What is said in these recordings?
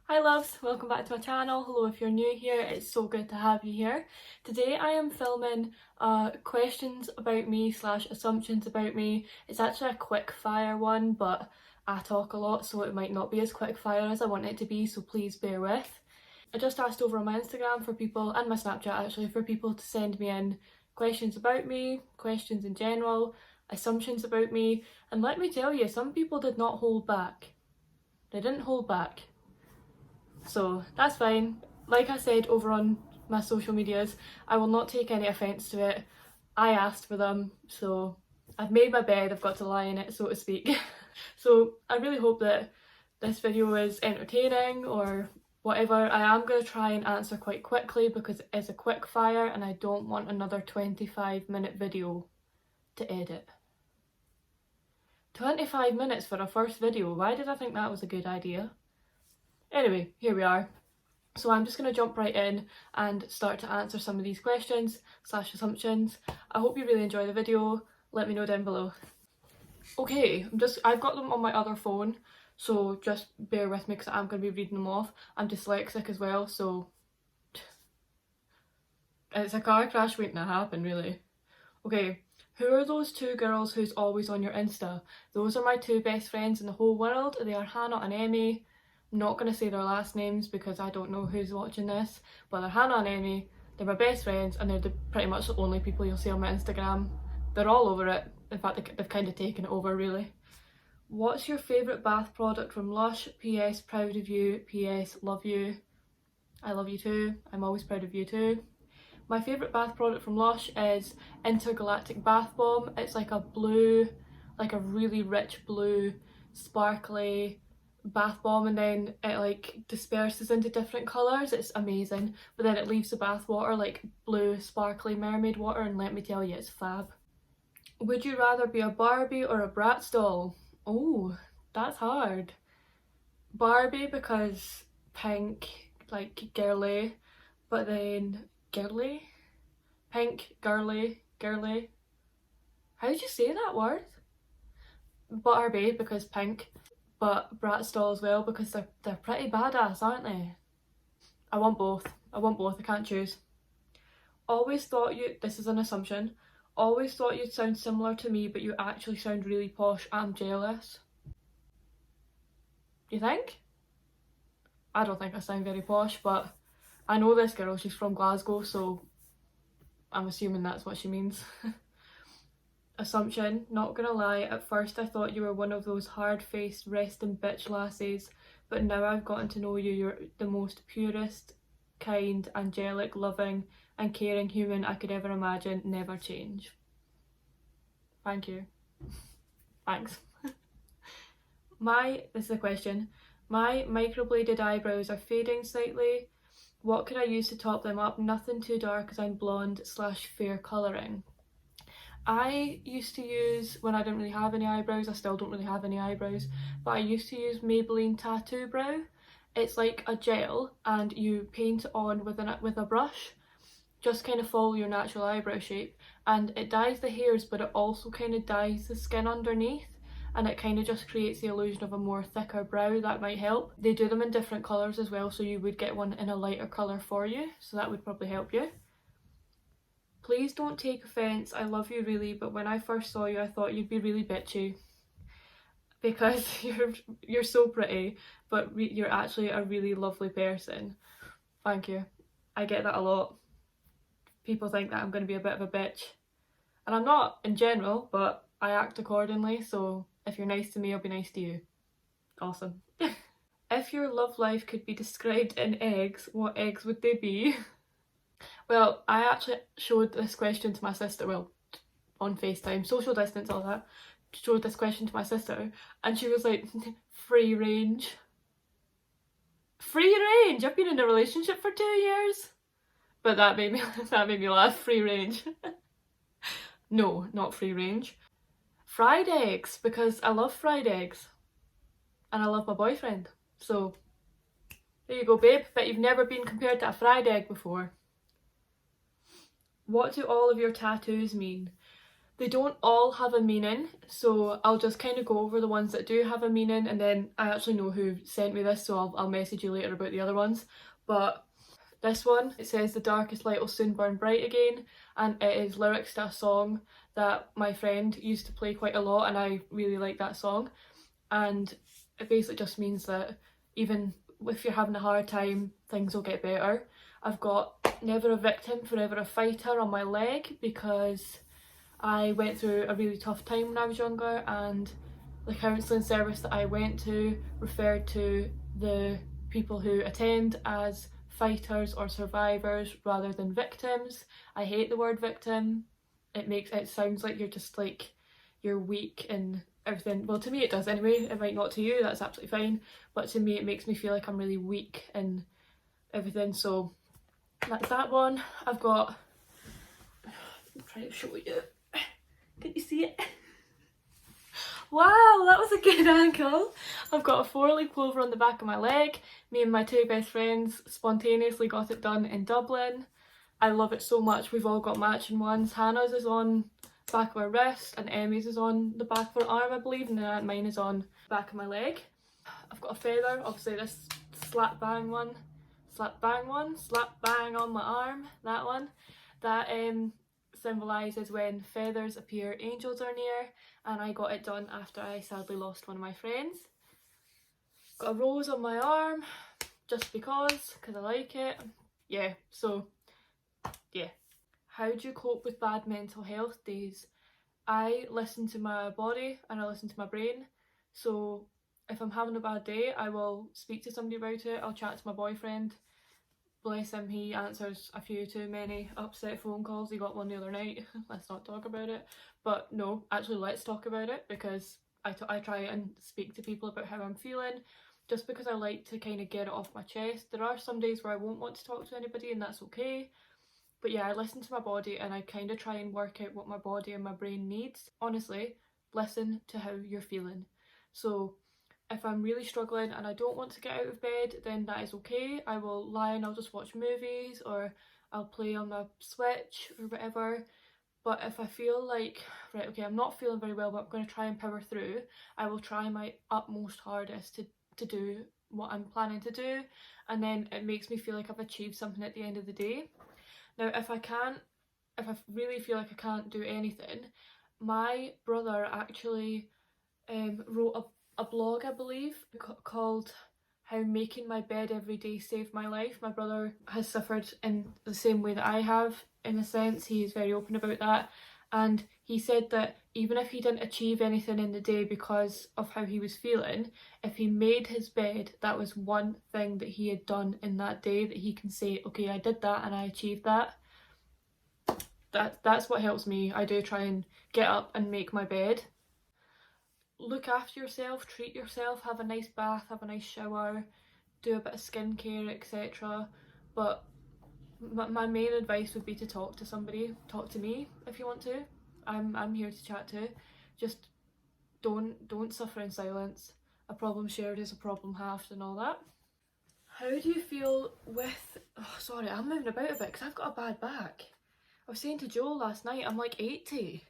Hi loves, welcome back to my channel. Hello if you're new here, it's so good to have you here. Today I am filming questions about me slash assumptions about me. It's actually a quick fire one, but I talk a lot so it might not be as quick fire as I want it to be, so please bear with. I just asked over on my Instagram for people, and my Snapchat actually, for people to send me in questions about me, questions in general, assumptions about me, and let me tell you, some people did not hold back. They didn't hold back. So that's fine. Like I said over on my social medias, I will not take any offence to it. I asked for them, so I've made my bed, I've got to lie in it, so to speak. So I really hope that this video is entertaining or whatever. I am going to try and answer quite quickly because it is a quick fire and I don't want another 25-minute video to edit. 25 minutes for a first video, why did I think that was a good idea? Anyway, here we are. So I'm just going to jump right in and start to answer some of these questions slash assumptions. I hope you really enjoy the video. Let me know down below. Okay, I've got them on my other phone, so just bear with me because I'm going to be reading them off. I'm dyslexic as well, so it's a car crash waiting to happen, really. Okay, who are those two girls who's always on your Insta? Those are my two best friends in the whole world. They are Hannah and Emmy. I'm not going to say their last names because I don't know who's watching this, but they're Hannah and Emmy. They're my best friends and they're pretty much the only people you'll see on my Instagram. They're all over it. In fact, they've kind of taken it over, really. What's your favourite bath product from Lush? PS, proud of you. PS, love you. I love you too. I'm always proud of you too. My favourite bath product from Lush is Intergalactic Bath Bomb. It's like a blue, like a really rich blue, sparkly bath bomb, and then it like disperses into different colours. It's amazing, but then it leaves the bath water like blue sparkly mermaid water, and let me tell you, it's fab. Would you rather be a Barbie or a Bratz doll? Oh, that's hard. Barbie because pink, like girly, but then girly? Pink, girly. How did you say that word? Barbie because pink, but Bratz doll as well because they're pretty badass, aren't they? I want both. I can't choose. Always thought this is an assumption, always thought you'd sound similar to me but you actually sound really posh. I'm jealous. You think? I don't think I sound very posh, but I know this girl, she's from Glasgow, so I'm assuming that's what she means. Assumption, not gonna lie, at first I thought you were one of those hard-faced resting bitch lassies, but now I've gotten to know you, you're the most purest, kind, angelic, loving and caring human I could ever imagine. Never change. Thank you. Thanks. This is a question. My microbladed eyebrows are fading slightly. What could I use to top them up? Nothing too dark as I'm blonde / fair colouring. I used to use, when I didn't really have any eyebrows, I still don't really have any eyebrows, but I used to use Maybelline Tattoo Brow. It's like a gel and you paint it on with a brush, just kind of follow your natural eyebrow shape, and it dyes the hairs but it also kind of dyes the skin underneath, and it kind of just creates the illusion of a more thicker brow. That might help. They do them in different colours as well, so you would get one in a lighter colour for you, so that would probably help you. Please don't take offence, I love you really, but when I first saw you I thought you'd be really bitchy. Because you're so pretty, but you're actually a really lovely person. Thank you. I get that a lot. People think that I'm going to be a bit of a bitch. And I'm not in general, but I act accordingly, so if you're nice to me, I'll be nice to you. Awesome. If your love life could be described in eggs, what eggs would they be? Well, I actually showed this question to my sister, well, on FaceTime, social distance, all that, showed this question to my sister, and she was like, free range. Free range? I've been in a relationship for 2 years. But that made me laugh. Free range. No, not free range. Fried eggs, because I love fried eggs. And I love my boyfriend. So, there you go, babe. Bet you've never been compared to a fried egg before. What do all of your tattoos mean? They don't all have a meaning, so I'll just kind of go over the ones that do have a meaning, and then I actually know who sent me this, so I'll message you later about the other ones. But this one, it says the darkest light will soon burn bright again, and it is lyrics to a song that my friend used to play quite a lot, and I really like that song. And it basically just means that even if you're having a hard time, things will get better. I've got never a victim, forever a fighter on my leg because I went through a really tough time when I was younger, and the counselling service that I went to referred to the people who attend as fighters or survivors rather than victims. I hate the word victim. It sounds like you're just like, you're weak and everything. Well, to me it does anyway. It might not to you, that's absolutely fine, but to me it makes me feel like I'm really weak and everything. So that's that one. I've got, I'm trying to show you, can you see it? Wow, that was a good angle. I've got a 4-leaf clover on the back of my leg. Me and my 2 best friends spontaneously got it done in Dublin. I love it so much. We've all got matching ones. Hannah's is on the back of her wrist and Emmy's is on the back of her arm, I believe, and then mine is on the back of my leg. I've got a feather, obviously this slap bang one, slap bang on my arm, that one. That symbolises when feathers appear, angels are near, and I got it done after I sadly lost one of my friends. Got a rose on my arm, just because I like it. Yeah, so yeah. How do you cope with bad mental health days? I listen to my body and I listen to my brain. So if I'm having a bad day, I will speak to somebody about it. I'll chat to my boyfriend. Bless him, he answers a few too many upset phone calls. He got one the other night. Let's not talk about it. But no, actually let's talk about it, because I try and speak to people about how I'm feeling, just because I like to kind of get it off my chest. There are some days where I won't want to talk to anybody, and that's okay. But yeah, I listen to my body and I kind of try and work out what my body and my brain needs. Honestly, listen to how you're feeling. So if I'm really struggling and I don't want to get out of bed, then that is okay. I will lie and I'll just watch movies, or I'll play on my Switch or whatever. But if I feel like, right, okay, I'm not feeling very well, but I'm going to try and power through, I will try my utmost hardest to do what I'm planning to do, and then it makes me feel like I've achieved something at the end of the day. Now, if I really feel like I can't do anything, my brother actually wrote a blog, I believe, called How Making My Bed Every Day Saved My Life. My brother has suffered in the same way that I have, in a sense. He is very open about that, and he said that even if he didn't achieve anything in the day because of how he was feeling, if he made his bed, that was one thing that he had done in that day that he can say, okay, I did that and I achieved that. That's what helps me. I do try and get up and make my bed. Look after yourself, treat yourself, have a nice bath, have a nice shower, do a bit of skincare, etc. But my main advice would be to talk to somebody. Talk to me if you want to. I'm here to chat to. Just don't suffer in silence. A problem shared is a problem halved and all that. How do you feel with... Oh, sorry, I'm moving about a bit because I've got a bad back. I was saying to Joel last night, I'm like 80.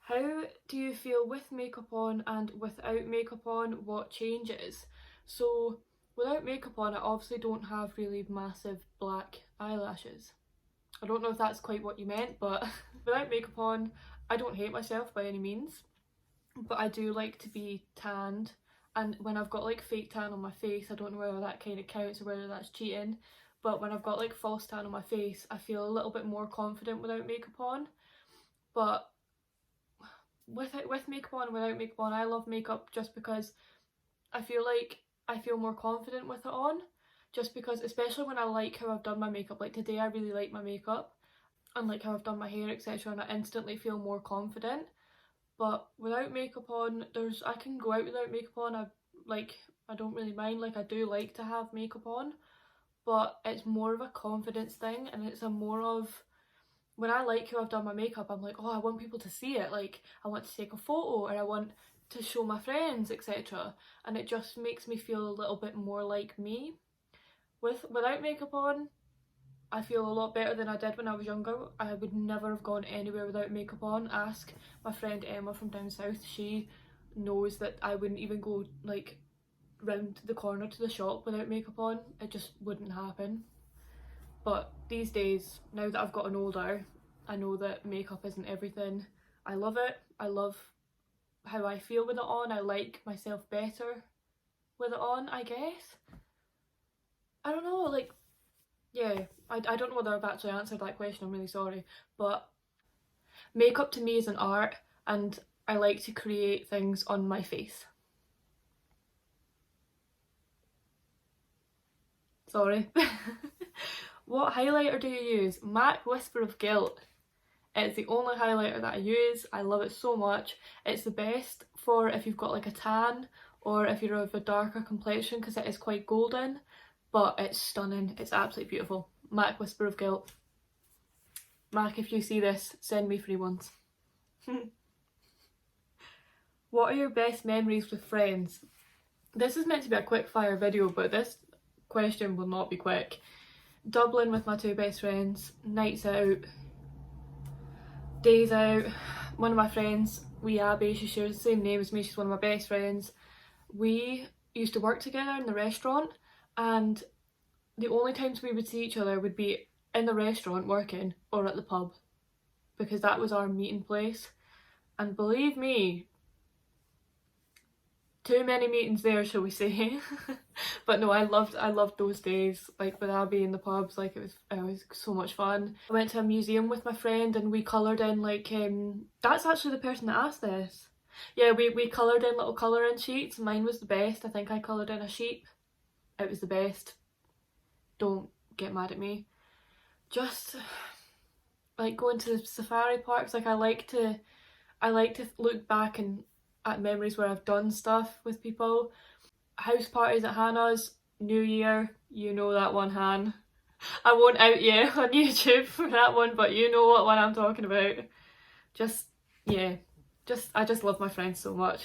How do you feel with makeup on and without makeup on? What changes? So without makeup on, I obviously don't have really massive black eyelashes. I don't know if that's quite what you meant, but without makeup on, I don't hate myself by any means, but I do like to be tanned. And when I've got like fake tan on my face, I don't know whether that kind of counts or whether that's cheating, but when I've got like false tan on my face, I feel a little bit more confident without makeup on. But with makeup on and without makeup on, I love makeup just because I feel like I feel more confident with it on, just because, especially when I like how I've done my makeup. Like today I really like my makeup and like how I've done my hair, etc., and I instantly feel more confident. But without makeup on, I can go out without makeup on. I don't really mind. Like I do like to have makeup on, but it's more of a confidence thing, and it's a more of, when I like how I've done my makeup, I'm like, oh, I want people to see it. Like I want to take a photo, or I want to show my friends, etc. And it just makes me feel a little bit more like me. Without makeup on, I feel a lot better than I did when I was younger. I would never have gone anywhere without makeup on. Ask my friend Emma from down south. She knows that I wouldn't even go like round the corner to the shop without makeup on. It just wouldn't happen. But these days, now that I've gotten older, I know that makeup isn't everything. I love it. I love how I feel with it on. I like myself better with it on, I guess. I don't know, like, yeah, I don't know whether I've actually answered that question, I'm really sorry. But makeup to me is an art, and I like to create things on my face. Sorry. What highlighter do you use? MAC Whisper of Guilt. It's the only highlighter that I use. I love it so much. It's the best for if you've got like a tan or if you're of a darker complexion, because it is quite golden, but it's stunning. It's absolutely beautiful. MAC Whisper of Guilt. MAC, if you see this, send me free ones. What are your best memories with friends? This is meant to be a quick fire video, but this question will not be quick. Dublin with my two best friends, nights out, days out. One of my friends, wee Abby, she shares the same name as me, she's one of my best friends. We used to work together in the restaurant, and the only times we would see each other would be in the restaurant working or at the pub, because that was our meeting place. And believe me, too many meetings there, shall we say. But no, I loved those days, like with Abby in the pubs. Like it was so much fun. I went to a museum with my friend and we coloured in like that's actually the person that asked this. Yeah, we coloured in little colouring sheets. Mine was the best. I think I coloured in a sheep. It was the best. Don't get mad at me. Just like going to safari parks, like I like to look back and at memories where I've done stuff with people. House parties at Hannah's, New Year, you know that one, Han. I won't out you on YouTube for that one, but you know what one I'm talking about. Just, yeah, I just love my friends so much.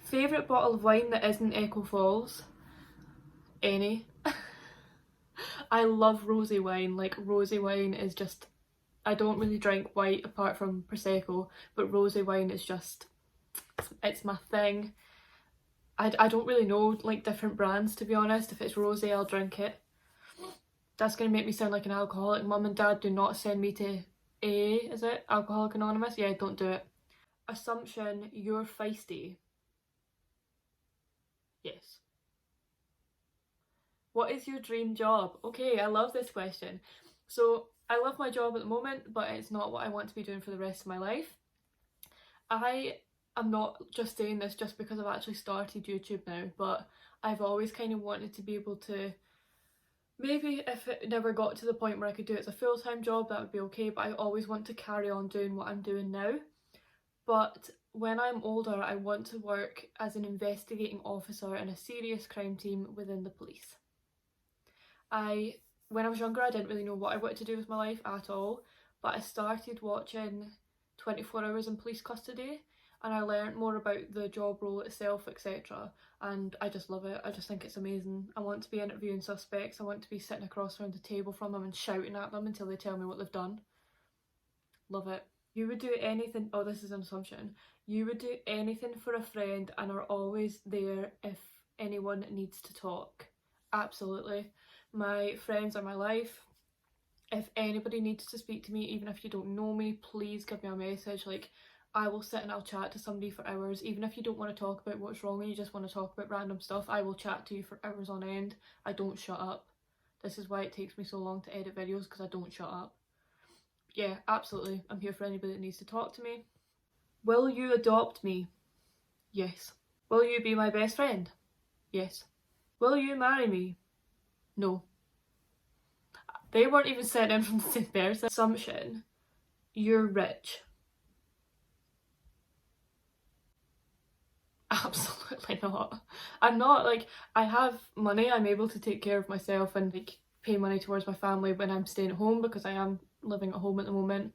Favourite bottle of wine that isn't Echo Falls? Any. I love rosé wine. Like rosé wine is just, I don't really drink white apart from Prosecco, but rosé wine is just, it's my thing. I don't really know like different brands, to be honest. If it's rosé, I'll drink it. That's gonna make me sound like an alcoholic. Mum and Dad, do not send me to is it? Alcoholic Anonymous? Yeah, don't do it. Assumption, you're feisty. Yes. What is your dream job? Okay, I love this question. So I love my job at the moment, but it's not what I want to be doing for the rest of my life. I'm not just saying this just because I've actually started YouTube now, but I've always kind of wanted to be able to, maybe if it never got to the point where I could do it as a full-time job, that would be okay, but I always want to carry on doing what I'm doing now. But when I'm older, I want to work as an investigating officer in a serious crime team within the police. When I was younger, I didn't really know what I wanted to do with my life at all, but I started watching 24 Hours in Police Custody, and I learned more about the job role itself, etc. And I just love it. I just think it's amazing. I want to be interviewing suspects. I want to be sitting across around the table from them and shouting at them until they tell me what they've done. Love it. You would do anything, oh this is an assumption, you would do anything for a friend and are always there if anyone needs to talk. Absolutely. My friends are my life. If anybody needs to speak to me, even if you don't know me, please give me a message. Like, I will sit and I'll chat to somebody for hours. Even if you don't want to talk about what's wrong and you just want to talk about random stuff, I will chat to you for hours on end. I don't shut up. This is why it takes me so long to edit videos, because I don't shut up. Yeah, absolutely. I'm here for anybody that needs to talk to me. Will you adopt me? Yes. Will you be my best friend? Yes. Will you marry me? No. They weren't even sent in from the same person. Assumption, you're rich. Absolutely not. I'm not. Like, I have money, I'm able to take care of myself and like pay money towards my family when I'm staying at home, because I am living at home at the moment,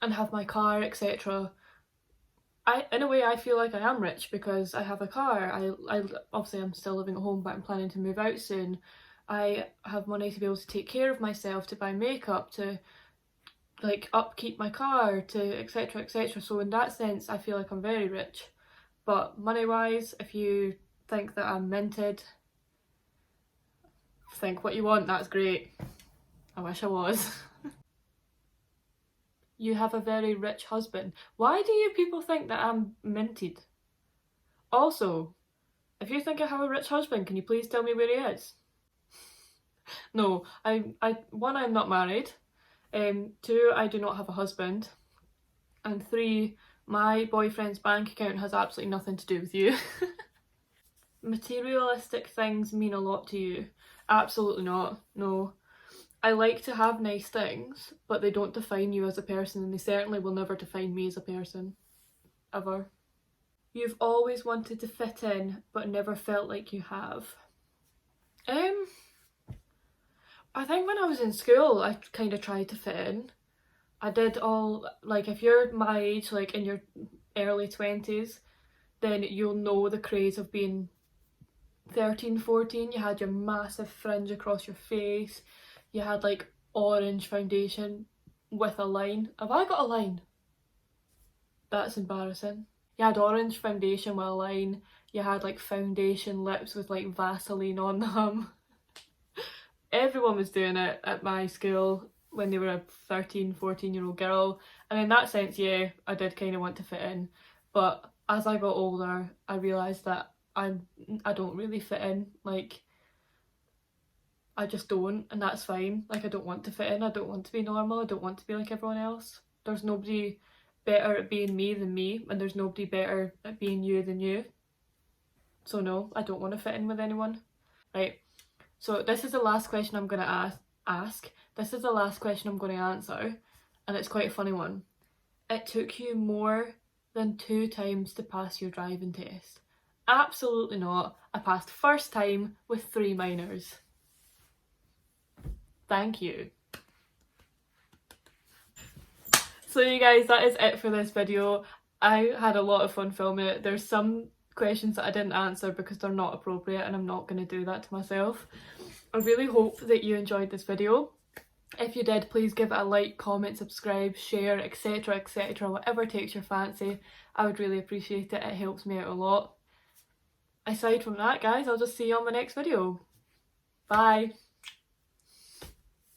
and have my car, etc. In a way, I feel like I am rich because I have a car. I obviously I'm still living at home, but I'm planning to move out soon. I have money to be able to take care of myself, to buy makeup, to like upkeep my car, to etc etc. So in that sense I feel like I'm very rich. But money wise, if you think that I'm minted, think what you want, that's great. I wish I was. You have a very rich husband. Why do you people think that I'm minted? Also, if you think I have a rich husband, can you please tell me where he is? No, one, I'm not married. Two, I do not have a husband. And three, my boyfriend's bank account has absolutely nothing to do with you. Materialistic things mean a lot to you? Absolutely not, no. I like to have nice things, but they don't define you as a person, and they certainly will never define me as a person. Ever. You've always wanted to fit in, but never felt like you have. I think when I was in school, I kind of tried to fit in. I did all, like, if you're my age, like in your early 20s, then you'll know the craze of being 13, 14. You had your massive fringe across your face. You had like orange foundation with a line. Have I got a line? That's embarrassing. You had orange foundation with a line. You had like foundation lips with like Vaseline on them. Everyone was doing it at my school when they were a 13, 14-year-old girl. And in that sense, yeah, I did kind of want to fit in. But as I got older, I realised that I don't really fit in. Like, I just don't, and that's fine. Like, I don't want to fit in. I don't want to be normal. I don't want to be like everyone else. There's nobody better at being me than me, and there's nobody better at being you than you. So no, I don't want to fit in with anyone. Right. So this is the last question I'm going to ask. This is the last question I'm going to answer, and it's quite a funny one. It took you more than 2 times to pass your driving test. Absolutely not. I passed first time with 3 minors. Thank you. So you guys, that is it for this video. I had a lot of fun filming it. There's some questions that I didn't answer because they're not appropriate, and I'm not going to do that to myself. I really hope that you enjoyed this video. If you did, please give it a like, comment, subscribe, share, etc etc, whatever takes your fancy. I would really appreciate it. It helps me out a lot. Aside from that, guys, I'll just see you on my next video. Bye!